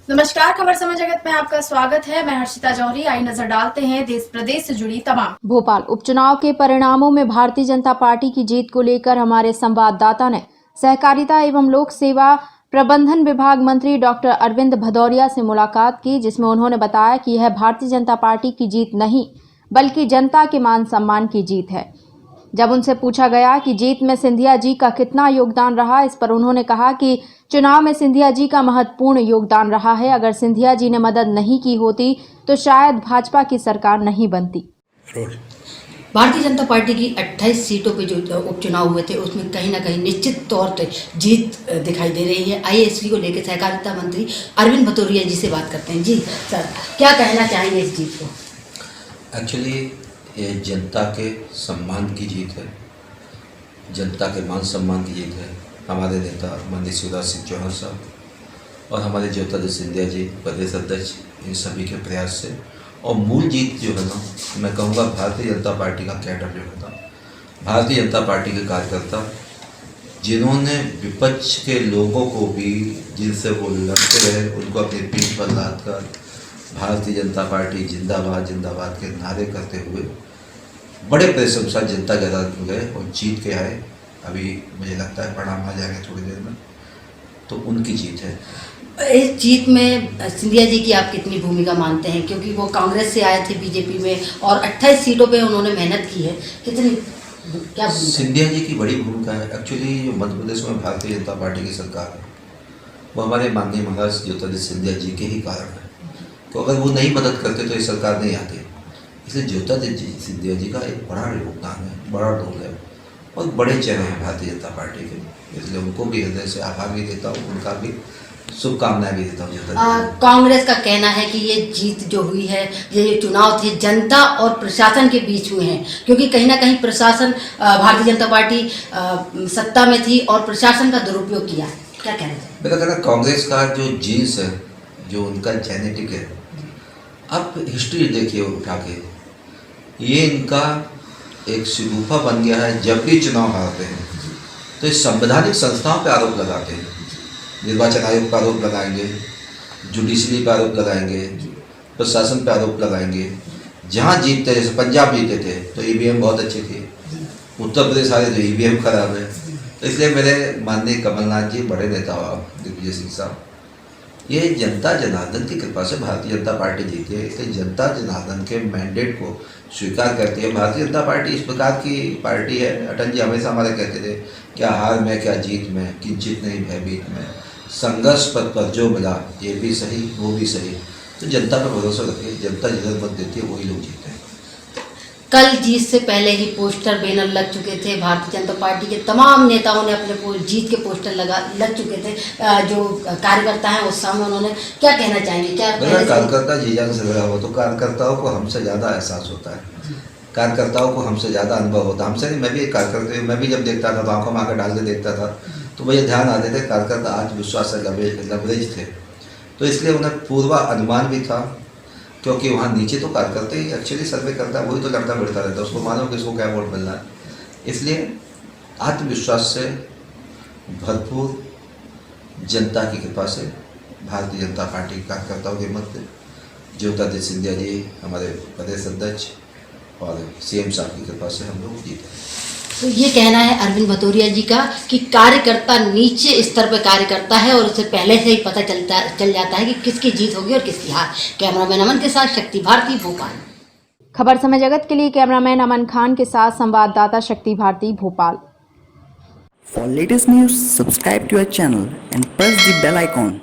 नमस्कार, खबर समय जगत में आपका स्वागत है। मैं हर्षिता जौहरी। आई नजर डालते हैं देश प्रदेश से जुड़ी तमाम। भोपाल उपचुनाव के परिणामों में भारतीय जनता पार्टी की जीत को लेकर हमारे संवाददाता ने सहकारिता एवं लोक सेवा प्रबंधन विभाग मंत्री डॉक्टर अरविंद भदौरिया से मुलाकात की, जिसमें उन्होंने बताया कि यह भारतीय जनता पार्टी की जीत नहीं बल्कि जनता के मान सम्मान की जीत है। जब उनसे पूछा गया कि जीत में सिंधिया जी का कितना योगदान रहा, इस पर उन्होंने कहा कि चुनाव में सिंधिया जी का महत्वपूर्ण योगदान रहा है। अगर सिंधिया जी ने मदद नहीं की होती तो शायद भाजपा की सरकार नहीं बनती। भारतीय जनता पार्टी की 28 सीटों पे जो उपचुनाव हुए थे उसमें कहीं ना कहीं निश्चित तौर पर जीत दिखाई दे रही है। आइए इसी को लेकर सहकारिता मंत्री अरविंद भदौरिया जी से बात करते हैं। जी सर, क्या कहना चाहेंगे इस जीत को? एक्चुअली ये जनता के सम्मान की जीत है, जनता के मान सम्मान की जीत है। हमारे नेता माननीय शिवराज सिंह चौहान साहब और हमारे ज्योतिरादित्य सिंधिया जी प्रदेश अध्यक्ष, इन सभी के प्रयास से, और मूल जीत जो है ना, मैं कहूँगा भारतीय जनता पार्टी का कैडर जो है ना, भारतीय जनता पार्टी के कार्यकर्ता, जिन्होंने विपक्ष के लोगों को भी जिनसे वो लड़ते रहे उनको अपनी पीठ पर लाद कर भारतीय जनता पार्टी जिंदाबाद जिंदाबाद के नारे करते हुए बड़े परिश्रम से जनता के अदालत में गए और जीत के आए। अभी मुझे लगता है परिणाम आ जाएंगे थोड़ी देर में, तो उनकी जीत है। इस जीत में सिंधिया जी की आप कितनी भूमिका मानते हैं, क्योंकि वो कांग्रेस से आए थे बीजेपी में और 28 सीटों पे उन्होंने मेहनत की है, कितनी क्या भूमिका? सिंधिया जी की बड़ी भूमिका है। एक्चुअली जो मध्य प्रदेश में भारतीय जनता पार्टी की सरकार है वो हमारे माननीय महाराज ज्योतिरादित्य सिंधिया जी के ही कारण है। तो अगर वो नहीं मदद करते तो ये सरकार नहीं आती। इसलिए ज्योतिरादित्य सिंधिया जी का एक बड़ा योगदान है, बड़ा रोल है और बड़े चेहरे हैं भारतीय जनता पार्टी के, इसलिए उनको भी हृदय से आभार भी देता हूँ, उनका भी शुभकामनाएं भी देता हूँ। कांग्रेस का कहना है कि ये जीत जो हुई है, ये चुनाव थे जनता और प्रशासन के बीच हुए हैं, क्योंकि कहीं ना कहीं प्रशासन, भारतीय जनता पार्टी सत्ता में थी और प्रशासन का दुरुपयोग किया। क्या कहना चाहिए? मेरा कहना, कांग्रेस का जो जीन्स है, जो उनका जेनेटिक है, अब हिस्ट्री देखिए उठा के, ये इनका एक शिगुफा बन गया है। जब भी चुनाव हारते हैं तो इस संवैधानिक संस्थाओं पर आरोप लगाते हैं। निर्वाचन आयोग पर आरोप लगाएंगे, जुडिशरी पर आरोप लगाएंगे, प्रशासन पर आरोप लगाएंगे। जहाँ जीतते, जैसे पंजाब जीते थे तो ईवीएम बहुत अच्छी थी, उत्तर प्रदेश हारे तो ईवीएम खराब है। तो इसलिए मेरे माननीय कमलनाथ जी, बड़े नेता दिग्विजय सिंह साहब, ये जनता जनार्दन की कृपा से भारतीय जनता पार्टी जीती है। इसलिए जनता जनार्दन के मैंडेट को स्वीकार करती है। भारतीय जनता पार्टी इस प्रकार की पार्टी है, अटल जी हमेशा हमारे कहते थे, क्या हार में क्या जीत में, किंचित नहीं भयभीत में, संघर्ष पथ पर जो मिला ये भी सही वो भी सही। तो जनता पर भरोसा रखिए, जनता जिधर मत देती है वही लोग जीते हैं। कल जीत से पहले ही पोस्टर बैनर लग चुके थे। भारतीय जनता पार्टी के तमाम नेताओं ने अपने जीत के पोस्टर लग चुके थे। जो कार्यकर्ता हैं उस समय उन्होंने क्या कहना चाहेंगे? क्या कार्यकर्ता जी जान से लगा हो तो कार्यकर्ताओं को हमसे ज़्यादा एहसास होता है, कार्यकर्ताओं को हमसे ज़्यादा अनुभव होता है। हमसे नहीं, मैं भी एक कार्यकर्ता, मैं भी जब देखता था तो आंखों में आकर डाल के देखता था तो मुझे ध्यान आते थे कार्यकर्ता आत्मविश्वास से लबरेज थे। तो इसलिए उन्हें पूर्वा अनुमान भी था, क्योंकि वहाँ नीचे तो कार्यकर्ता ही एक्चुअली सर्वे करता है, वही तो लड़ता बढ़ता रहता है, उसको मालूम किसको क्या वोट मिलना है। इसलिए आत्मविश्वास से भरपूर जनता की कृपा से भारतीय जनता पार्टी के कार्यकर्ताओं के मत ज्योतिरादित्य सिंधिया जी हमारे प्रदेश अध्यक्ष और सीएम साहब की कृपा से हम लोग जीते। तो ये कहना है अरविंद भदौरिया जी का कि कार्यकर्ता नीचे स्तर पर कार्य करता है और उसे पहले से ही पता चल जाता है कि किसकी जीत होगी और किसकी हार। कैमरामैन अमन के साथ शक्ति भारती, भोपाल। खबर समय जगत के लिए कैमरामैन अमन खान के साथ संवाददाता शक्ति Bharti, Bhopal. For latest news, subscribe to our channel and press the bell icon.